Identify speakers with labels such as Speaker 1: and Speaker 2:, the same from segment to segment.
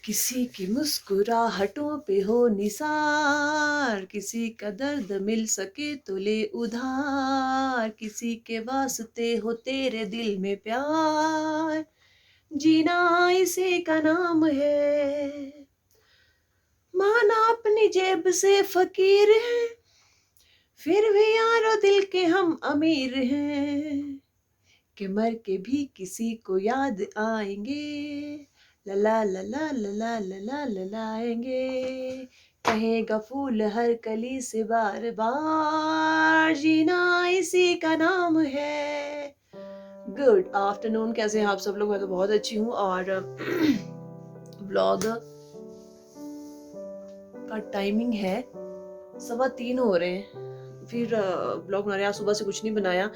Speaker 1: किसी की मुस्कुराहटों पे हो निसार, किसी का दर्द मिल सके तो ले उधार, किसी के वास्ते हो तेरे दिल में प्यार, जीना इसी का नाम है। माना अपनी जेब से फकीर है, फिर भी यारो दिल के हम अमीर हैं, कि मर के भी किसी को याद आएंगे, लला लला लला लला ललाएंगे, कहेगा फूल हर कली से बार बार, जीना इसी का नाम है। गुड आफ्टरनून, कैसे हैं आप सब लोग? मैं तो बहुत अच्छी हूँ। और ब्लॉग का टाइमिंग है 3:15 हो रहे हैं। फिर ब्लॉग बना रहे हैं। आज सुबह से कुछ नहीं बनाया।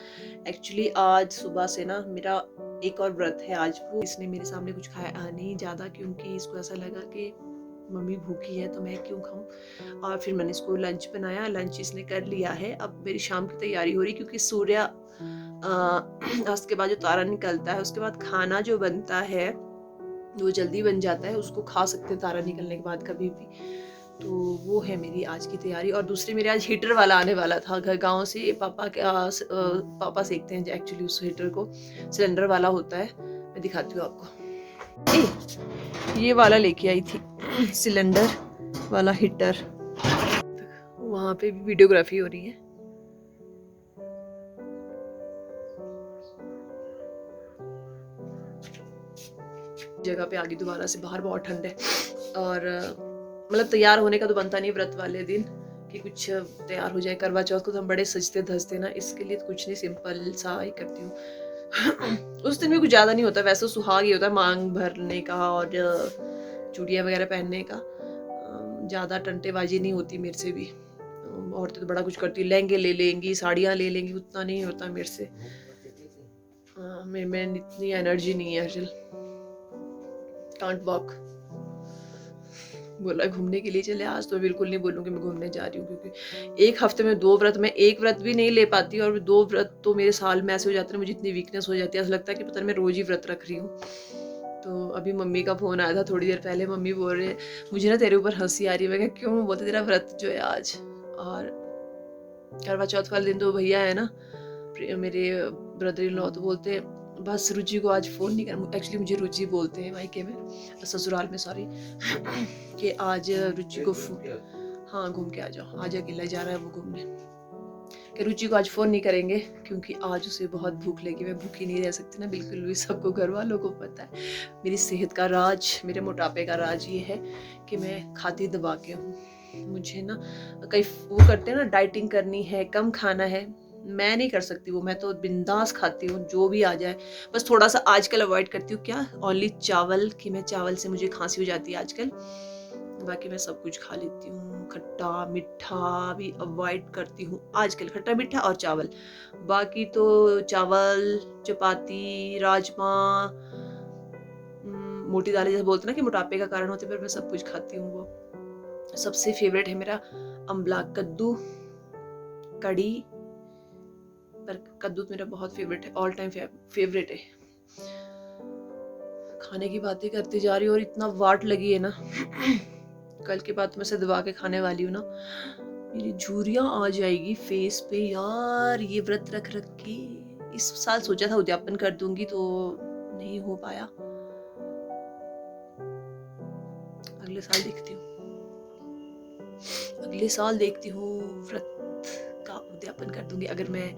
Speaker 1: एक्चुअली आज सुबह से ना मेरा एक और व्रत है आज। वो इसने मेरे सामने कुछ खाया नहीं ज़्यादा, क्योंकि इसको ऐसा लगा कि मम्मी भूखी है तो मैं क्यों खाऊं। और फिर मैंने इसको लंच बनाया। लंच इसने कर लिया है। अब मेरी शाम की तैयारी हो रही, क्योंकि सूर्य अस्त के बाद जो तारा निकलता है उसके बाद खाना जो बनता है वो जल्दी बन जाता है। उसको खा सकते हैं तारा निकलने के बाद कभी भी। तो वो है मेरी आज की तैयारी। और दूसरी मेरे आज हीटर वाला आने वाला था घर गांव से। पापा सेकते हैं एक्चुअली उस हीटर को। सिलेंडर वाला होता है, मैं दिखाती हूँ आपको। ये वाला लेके आई थी सिलेंडर वाला हीटर। वहां पे भी वीडियोग्राफी हो रही है। जगह पे आ गई दोबारा से। बाहर बहुत ठंड है। और मतलब तैयार होने का तो बनता नहीं व्रत वाले दिन कि कुछ तैयार हो जाए। करवा चौथ को तो हम बड़े सजते धजते ना, इसके लिए तो कुछ नहीं, सिंपल सा ही करती हूँ। उस दिन भी कुछ ज्यादा नहीं होता, वैसे सुहाग ही होता है मांग भरने का और चूड़ियाँ वगैरह पहनने का। ज्यादा टंटेबाजी नहीं होती मेरे से भी। औरतें तो बड़ा कुछ करती, लहंगे ले लेंगी, साड़ियाँ ले लेंगी, उतना नहीं होता मेरे से। मैं इतनी एनर्जी नहीं है। Can't walk. बोला घूमने के लिए चले। आज तो बिल्कुल नहीं बोलूँगी मैं घूमने जा रही हूँ, क्योंकि एक हफ्ते में 2 व्रत, मैं एक व्रत भी नहीं ले पाती। और 2 व्रत तो मेरे साल में ऐसे हो जाते हैं, मुझे इतनी वीकनेस हो जाती है, ऐसा लगता है कि पता नहीं मैं रोज ही व्रत रख रही हूँ। तो अभी मम्मी का फोन आया था थोड़ी देर पहले। मम्मी बोल रहे मुझे ना तेरे ऊपर हंसी आ रही है। मैं क्यों? बोलते तेरा व्रत जो है आज। और करवा चौथ वाले दिन तो भैया है ना मेरे ब्रदर इन लॉ, तो बोलते बस रुचि को आज फोन नहीं कर। एक्चुअली मुझे रुचि बोलते हैं मायके में, ससुराल में सॉरी, कि आज रुचि को हाँ घूम के आ जाओ। आज अकेला जा रहा है वो घूमने। कि रुचि को आज फोन नहीं करेंगे क्योंकि आज उसे बहुत भूख लगी। मैं भूखी नहीं रह सकती ना बिल्कुल भी, सबको घर वालों को पता है। मेरी सेहत का राज, मेरे मोटापे का राज ये है कि मैं खाती दबा के हूँ। मुझे ना कई वो करते हैं ना डाइटिंग करनी है, कम खाना है, मैं नहीं कर सकती वो। मैं तो बिंदास खाती हूँ जो भी आ जाए। बस थोड़ा सा आजकल अवॉइड करती हूँ, क्या ओनली चावल, कि मैं चावल से मुझे खांसी हो जाती है आजकल। बाकी मैं सब कुछ खा लेती हूँ। खट्टा मीठा भी अवॉइड करती हूँ आजकल, खट्टा मीठा और चावल। बाकी तो चावल, चपाती, राजमा, मोटी दालें जैसे बोलते हैं ना कि मोटापे का कारण होते हैं, पर मैं सब कुछ खाती हूँ। वो सबसे फेवरेट है मेरा अम्बला कद्दू, कड़ी। पर कद्दू मेरा बहुत फेवरेट है, ऑल टाइम फेवरेट है। खाने की बातें करती जा रही हूँ और इतना वाट लगी है ना। कल के बाद मैं से दबा के खाने वाली हूँ ना, मेरी झुर्रियाँ आ जाएगी फेस पे यार, ये व्रत रख रख के। इस साल सोचा था उद्यापन कर दूंगी तो नहीं हो पाया। अगले साल देखती हूँ, अगले साल देखती हूँ व्रत का उद्यापन कर दूंगी। अगर मैं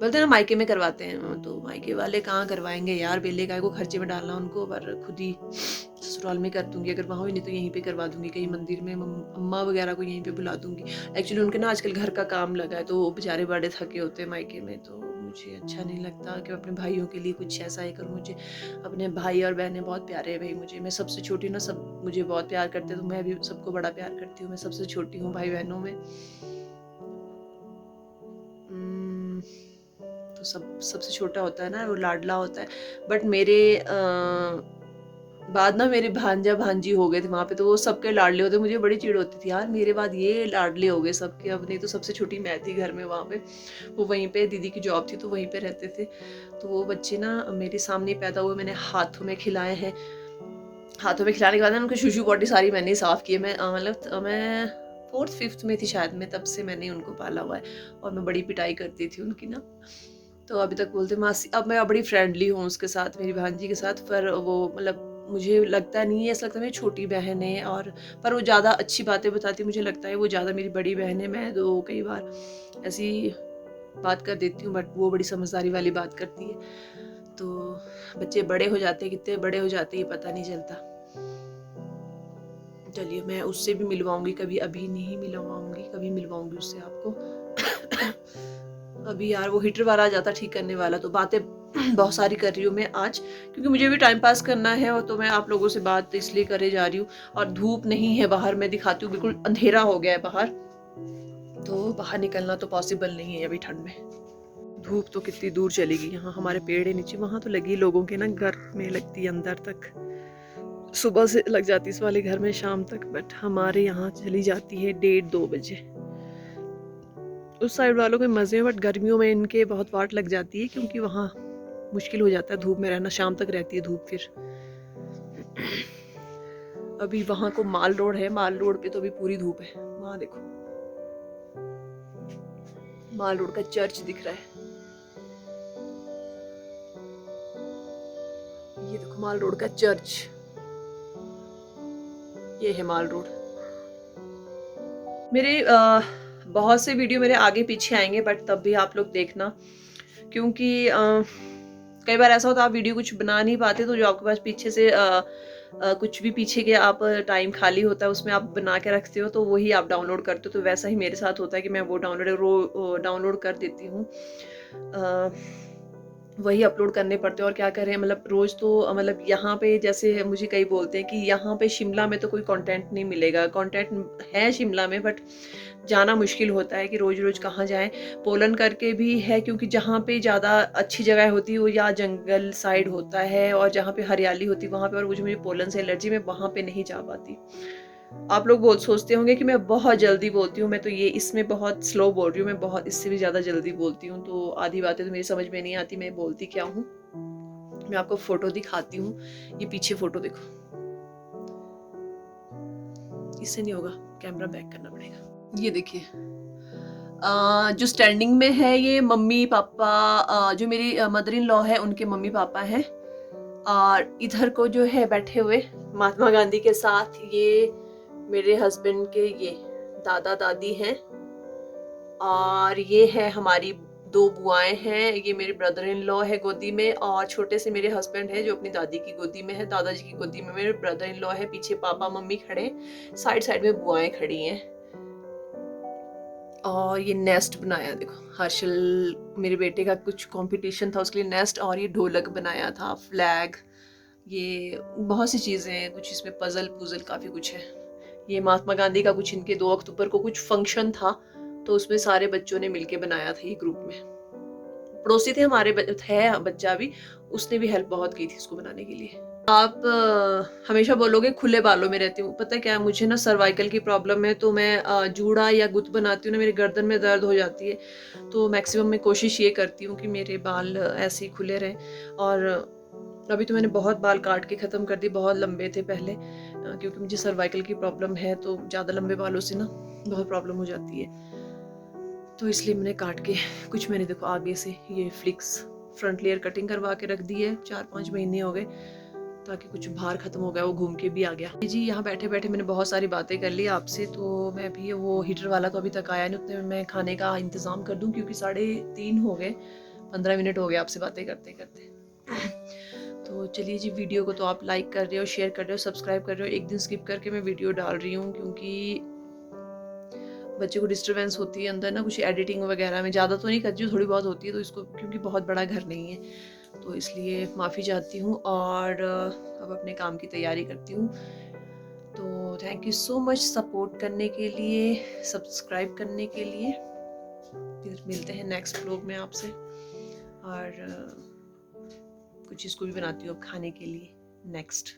Speaker 1: बोलते ना मायके में करवाते हैं, तो मायके वाले कहाँ करवाएंगे यार, बेले काय को खर्चे में डालना उनको, पर खुद ही ससुराल में कर दूंगी। अगर वहाँ हुई नहीं तो यहीं पे करवा दूंगी, कहीं मंदिर में अम्मा वगैरह को यहीं पे बुला दूंगी। एक्चुअली उनके ना आजकल घर का काम लगा है, तो वो बेचारे बड़े थके होते हैं मायके में, तो मुझे अच्छा नहीं लगता कि अपने भाइयों के लिए कुछ ऐसा ही करूँ। मुझे अपने भाई और बहनें बहुत प्यारे हैं भाई मुझे। मैं सबसे छोटी हूँ ना, सब मुझे बहुत प्यार करते हैं, तो मैं भी सबको बड़ा प्यार करती हूँ। मैं सबसे छोटी हूँ भाई बहनों में। तो सबसे छोटा होता है ना, वो लाडला होता है। बट मेरे बाद ना मेरे भांजा भांजी हो गए थे वहाँ पे, तो वो सबके लाडले होते। मुझे बड़ी चिढ़ होती थी यार, मेरे बाद ये लाडले हो गए सबके। अब नहीं तो सबसे छोटी मैं थी घर में वहाँ पे। वो वहीं पे दीदी की जॉब थी तो वहीं पे रहते थे। तो वो बच्चे ना मेरे सामने पैदा हुए, मैंने हाथों में खिलाए हैं। हाथों में खिलाने के बाद ना उनकी शूशू पॉटी सारी मैंने ही साफ़ की है। मैं 4th-5th में थी शायद मैं, तब से मैंने उनको पाला हुआ है और मैं बड़ी पिटाई करती थी उनकी ना। तो अभी तक बोलते मासी, अब मैं बड़ी फ्रेंडली हूँ उसके साथ, मेरी भांजी के साथ। पर वो मतलब मुझे लगता नहीं है, ऐसा लगता है मेरी छोटी बहन है, और पर वो ज़्यादा अच्छी बातें बताती है, मुझे लगता है वो ज़्यादा मेरी बड़ी बहन है। मैं तो कई बार ऐसी बात कर देती हूँ, बट वो बड़ी समझदारी वाली बात करती है। तो बच्चे बड़े हो जाते हैं, कितने बड़े हो जाते हैं ये पता नहीं चलता। चलिए मैं उससे भी मिलवाऊंगी कभी, अभी नहीं मिलवाऊंगी, कभी मिलवाऊंगी उससे आपको। अभी यार वो हीटर वाला आ जाता ठीक करने वाला, तो बातें बहुत सारी कर रही हूँ मैं आज, क्योंकि मुझे भी टाइम पास करना है, और तो मैं आप लोगों से बात इसलिए करे जा रही हूँ। और धूप नहीं है बाहर, मैं दिखाती हूँ, बिल्कुल अंधेरा हो गया है बाहर, तो बाहर निकलना तो पॉसिबल नहीं है अभी ठंड में। धूप तो कितनी दूर चलेगी, यहाँ हमारे पेड़ है नीचे, वहाँ तो लगी लोगों के ना घर में, लगती है अंदर तक, सुबह से लग जाती इस वाले घर में शाम तक, बट हमारे यहाँ चली जाती है 1:30-2 बजे। उस साइड वालों के मज़े, बट गर्मियों में इनके बहुत वाट लग जाती है, क्योंकि वहाँ मुश्किल हो जाता है धूप में रहना, शाम तक रहती है धूप फिर। अभी वहाँ को माल रोड है, माल रोड पे तो अभी पूरी धूप है। वहाँ देखो माल रोड का चर्च दिख रहा है, ये देखो माल रोड का चर्च, ये है माल रोड। मेरे बहुत से वीडियो मेरे आगे पीछे आएंगे, बट तब भी आप लोग देखना, क्योंकि कई बार ऐसा होता है आप वीडियो कुछ बना नहीं पाते, तो जो आपके पास पीछे से कुछ भी पीछे के आप टाइम खाली होता है उसमें आप बना के रखते हो, तो वही आप डाउनलोड करते हो। तो वैसा ही मेरे साथ होता है कि मैं वो डाउनलोड कर देती हूँ, वही अपलोड करने पड़ते हैं। और क्या करें, मतलब रोज़ तो मतलब यहाँ पे जैसे मुझे कई बोलते हैं कि यहाँ पे शिमला में तो कोई कंटेंट नहीं मिलेगा, कंटेंट है शिमला में, बट जाना मुश्किल होता है कि रोज़ रोज़ कहाँ जाएं। पोलन करके भी है, क्योंकि जहाँ पे ज़्यादा अच्छी जगह होती है वो या जंगल साइड होता है, और जहाँ पे हरियाली होती है वहाँ पे, और मुझे पोलन से एलर्जी, मैं वहाँ पे नहीं जा पाती। आप लोग सोचते होंगे कि मैं बहुत जल्दी बोलती हूँ, मैं तो ये इसमें बहुत स्लो बोल रही हूँ, मैं बहुत इससे भी ज़्यादा जल्दी बोलती हूँ, तो आधी बातें तो मेरी समझ में नहीं आती मैं बोलती क्या हूँ। मैं आपको फोटो दिखाती हूँ, ये पीछे फोटो देखो, इससे नहीं होगा, कैमरा बैक करना पड़ेगा। ये देखिए जो स्टैंडिंग में है ये मम्मी पापा, जो मेरी मदर इन लॉ है उनके मम्मी पापा हैं, और इधर को जो है बैठे हुए महात्मा गांधी के साथ ये मेरे हस्बैंड के ये दादा दादी हैं, और ये है हमारी 2 बुआएं हैं, ये मेरे ब्रदर इन लॉ है गोदी में, और छोटे से मेरे हस्बैंड है जो अपनी दादी की गोदी में है, दादाजी की गोदी में मेरे ब्रदर इन लॉ है, पीछे पापा मम्मी खड़े, साइड साइड में बुआएं खड़ी हैं। और ये नेस्ट बनाया देखो, हर्षल मेरे बेटे का कुछ कंपटीशन था उसके लिए नेस्ट, और ये ढोलक बनाया था, फ्लैग, ये बहुत सी चीज़ें हैं, कुछ इसमें पजल पुजल काफ़ी कुछ है। ये महात्मा गांधी का कुछ इनके 2 अक्टूबर को कुछ फंक्शन था, तो उसमें सारे बच्चों ने मिलके बनाया था ये ग्रुप में। पड़ोसी थे हमारे, है बच्चा भी, उसने भी हेल्प बहुत की थी इसको बनाने के लिए। आप हमेशा बोलोगे खुले बालों में रहती हूँ, पता है क्या, मुझे ना सर्वाइकल की प्रॉब्लम है, तो मैं जूड़ा या गुत बनाती हूँ ना, मेरे गर्दन में दर्द हो जाती है, तो मैक्सिमम मैं कोशिश ये करती हूँ कि मेरे बाल ऐसे ही खुले रहें। और अभी तो मैंने बहुत बाल काट के ख़त्म कर दिए, बहुत लंबे थे पहले, क्योंकि मुझे सर्वाइकल की प्रॉब्लम है, तो ज़्यादा लंबे बालों से ना बहुत प्रॉब्लम हो जाती है, तो इसलिए मैंने काट के कुछ, मैंने देखो आगे से ये फ्लिक्स फ्रंट लेयर कटिंग करवा के रख दी है, 4-5 महीने हो गए, ताकि कुछ भार खत्म हो गया, वो घूम के भी आ गया। जी यहाँ बैठे बैठे मैंने बहुत सारी बातें कर ली आपसे, तो मैं भी वो हीटर वाला तो अभी तक आया नहीं, उतने में मैं खाने का इंतज़ाम कर दूँ, क्योंकि 3:30 हो गए, 15 मिनट हो गए आपसे बातें करते करते। तो चलिए जी, वीडियो को तो आप लाइक कर रहे हो, शेयर कर रहे हो, सब्सक्राइब कर रहे हो, एक दिन स्किप करके मैं वीडियो डाल रही हूँ, क्योंकि बच्चे को डिस्टर्बेंस होती है अंदर ना, कुछ एडिटिंग वगैरह में, ज़्यादा तो नहीं करती हूँ, थोड़ी बहुत होती है, तो इसको क्योंकि बहुत बड़ा घर नहीं है, तो इसलिए माफ़ी चाहती हूँ, और अब अपने काम की तैयारी करती हूँ। तो thank you so much support करने के लिए, सब्सक्राइब करने के लिए। फिर मिलते हैं नेक्स्ट व्लॉग में आपसे, और कुछ इसको भी बनाती हूँ अब खाने के लिए नेक्स्ट।